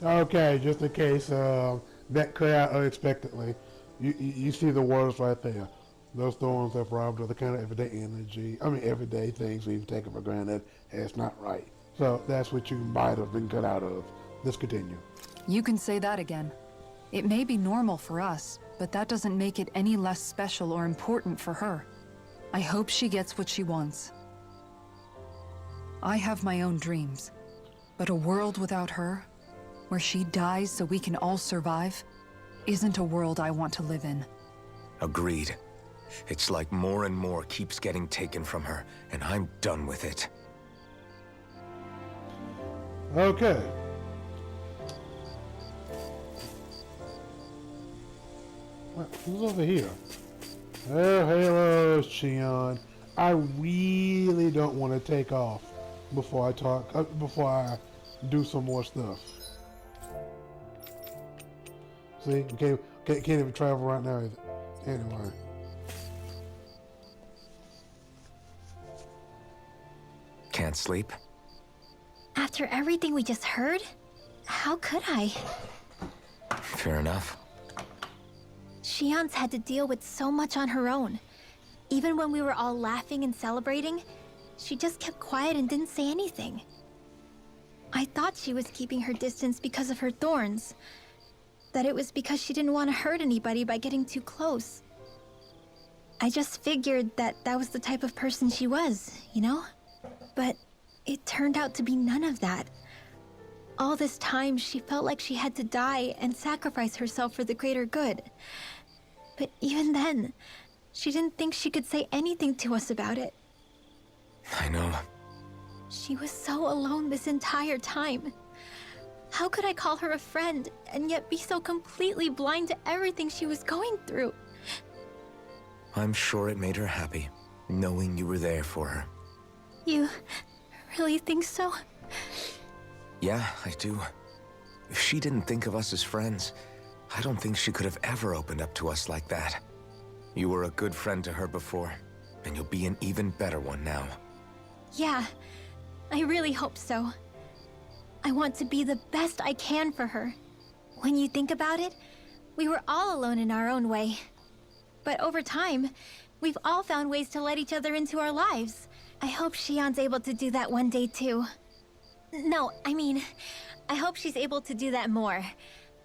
Okay, just in case that cut out unexpectedly. You see the words right there. Those thorns have robbed of the kind of everyday energy. I mean, everyday things we've taken for granted. It's not right. So that's what you might have been cut out of. Let's continue. You can say that again. It may be normal for us, but that doesn't make it any less special or important for her. I hope she gets what she wants. I have my own dreams, but a world without her, where she dies so we can all survive, isn't a world I want to live in. Agreed. It's like more and more keeps getting taken from her, and I'm done with it. Okay. Who's over here? Oh, hello, Shion. I really don't want to take off before I talk, before I do some more stuff. See, can't even travel right now either. Anyway. Can't sleep? After everything we just heard, how could I? Fair enough. Shion's had to deal with so much on her own. Even when we were all laughing and celebrating, she just kept quiet and didn't say anything. I thought she was keeping her distance because of her thorns. That it was because she didn't want to hurt anybody by getting too close. I just figured that that was the type of person she was, you know? But it turned out to be none of that. All this time, she felt like she had to die and sacrifice herself for the greater good. But even then, she didn't think she could say anything to us about it. I know. She was so alone this entire time. How could I call her a friend and yet be so completely blind to everything she was going through? I'm sure it made her happy, knowing you were there for her. You really think so? Yeah, I do. If she didn't think of us as friends, I don't think she could have ever opened up to us like that. You were a good friend to her before, and you'll be an even better one now. Yeah, I really hope so. I want to be the best I can for her. When you think about it, we were all alone in our own way. But over time, we've all found ways to let each other into our lives. I hope Shion's able to do that one day too. No, I mean, I hope she's able to do that more.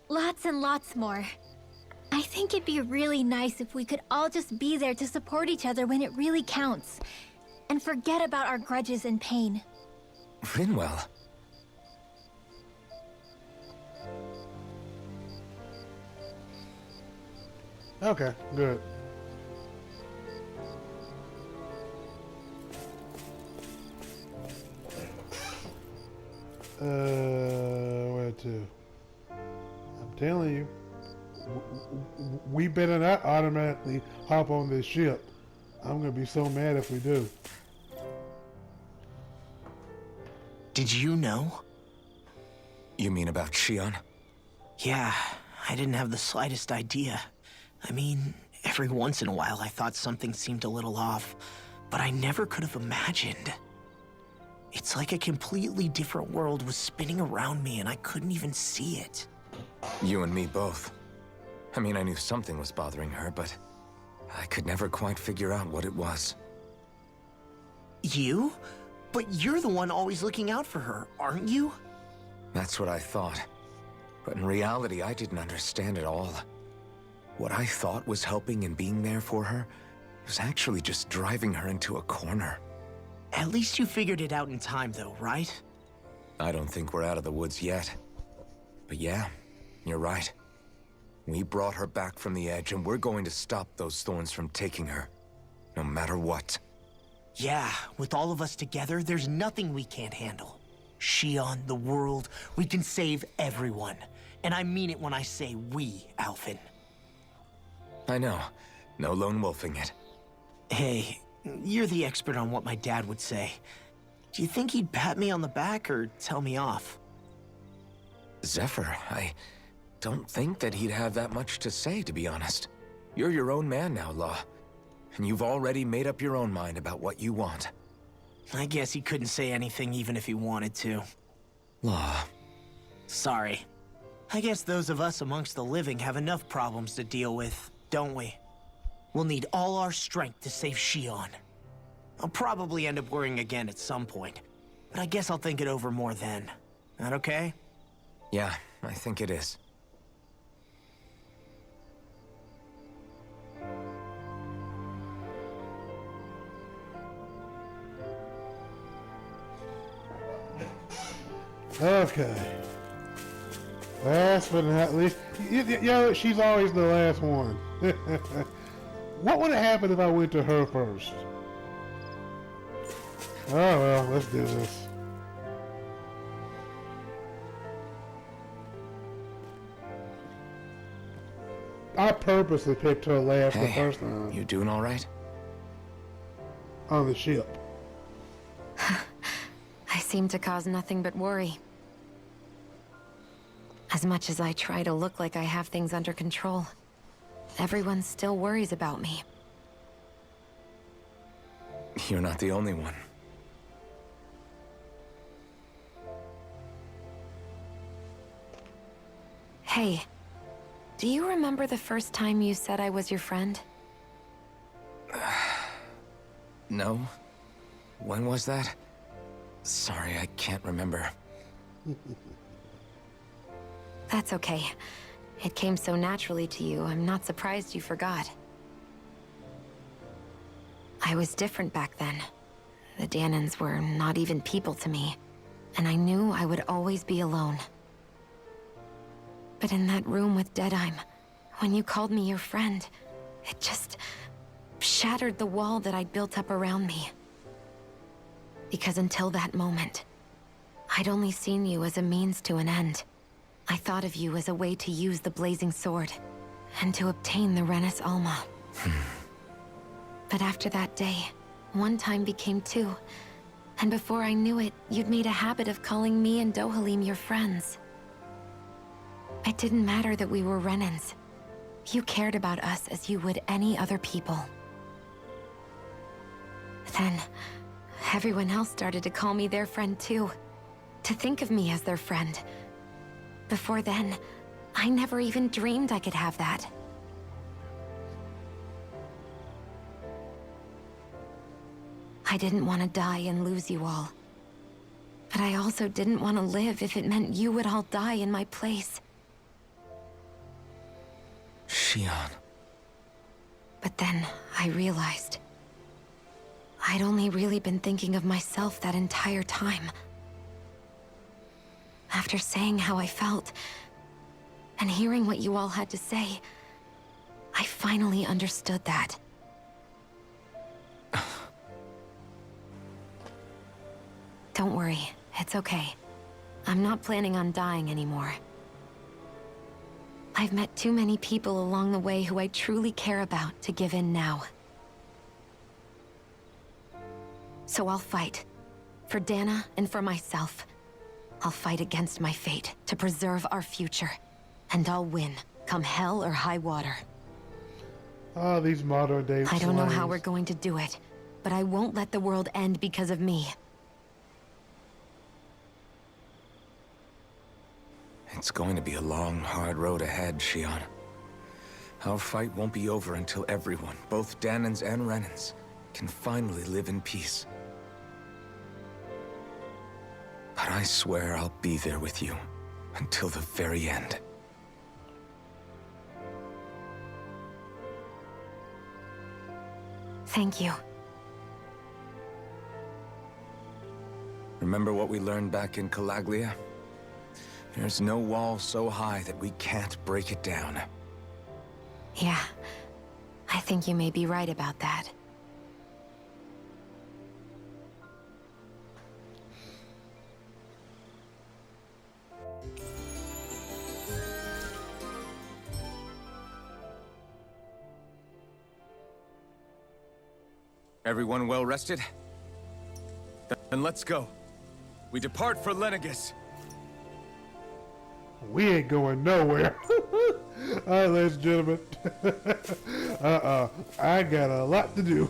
Lots and lots more. I think it'd be really nice if we could all just be there to support each other when it really counts. And forget about our grudges and pain. Rinwell. Okay, good. Where to? I'm telling you, we better not automatically hop on this ship. I'm gonna be so mad if we do. Did you know? You mean about Shion? Yeah, I didn't have the slightest idea. I mean, every once in a while I thought something seemed a little off, but I never could have imagined. It's like a completely different world was spinning around me and I couldn't even see it. You and me both. I mean, I knew something was bothering her, but I could never quite figure out what it was. You? But you're the one always looking out for her, aren't you? That's what I thought. But in reality, I didn't understand it all. What I thought was helping and being there for her was actually just driving her into a corner. At least you figured it out in time though, right? I don't think we're out of the woods yet. But yeah, you're right. We brought her back from the edge and we're going to stop those thorns from taking her. No matter what. Yeah, with all of us together, there's nothing we can't handle. Shion, the world, we can save everyone. And I mean it when I say we, Alphen. I know. No lone wolfing it. Hey, you're the expert on what my dad would say. Do you think he'd pat me on the back or tell me off? Zephyr, I don't think that he'd have that much to say, to be honest. You're your own man now, Law. And you've already made up your own mind about what you want. I guess he couldn't say anything even if he wanted to. Law. Sorry. I guess those of us amongst the living have enough problems to deal with, don't we? We'll need all our strength to save Shion. I'll probably end up worrying again at some point, but I guess I'll think it over more then. That okay? Yeah, I think it is. Okay. Last but not least, she's always the last one. What would have happened if I went to her first? Oh well, let's do this. I purposely picked her last the first time. You doing all right? On the ship. I seem to cause nothing but worry. As much as I try to look like I have things under control, everyone still worries about me. You're not the only one. Hey, do you remember the first time you said I was your friend? No? When was that? Sorry, I can't remember. That's okay. It came so naturally to you, I'm not surprised you forgot. I was different back then. The Dahnans were not even people to me, and I knew I would always be alone. But in that room with Deadheim, when you called me your friend, it just shattered the wall that I'd built up around me. Because until that moment, I'd only seen you as a means to an end. I thought of you as a way to use the Blazing Sword, and to obtain the Renis Alma. But after that day, one time became two, and before I knew it, you'd made a habit of calling me and Dohalim your friends. It didn't matter that we were Renans. You cared about us as you would any other people. Then, everyone else started to call me their friend too. To think of me as their friend. Before then, I never even dreamed I could have that. I didn't want to die and lose you all. But I also didn't want to live if it meant you would all die in my place. Shion. But then I realized I'd only really been thinking of myself that entire time. After saying how I felt, and hearing what you all had to say, I finally understood that. Don't worry, it's okay. I'm not planning on dying anymore. I've met too many people along the way who I truly care about to give in now. So I'll fight. For Dana and for myself. I'll fight against my fate to preserve our future. And I'll win, come hell or high water. Ah, these modern day I don't know how slangs. we're going to do it, but I won't let the world end because of me. It's going to be a long, hard road ahead, Shion. Our fight won't be over until everyone, both Dahnans and Renans, can finally live in peace. But I swear I'll be there with you until the very end. Thank you. Remember what we learned back in Calaglia? There's no wall so high that we can't break it down. Yeah, I think you may be right about that. Everyone well rested? Then let's go. We depart for Lenegis. We ain't going nowhere. Alright, ladies and gentlemen. I got a lot to do.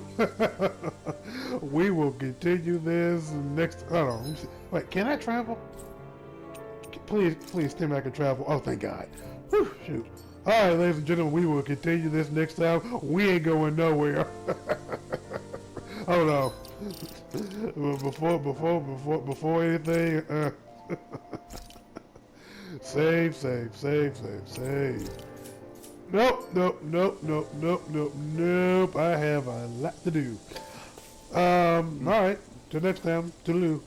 We will continue this next. Hold on. Wait, can I travel? please, tell me I can travel. Oh, thank God. Whew, shoot. All right, ladies and gentlemen, we will continue this next time. We ain't going nowhere. Hold on. Before anything, save. Nope. I have a lot to do. All right. Till next time. Toodaloo.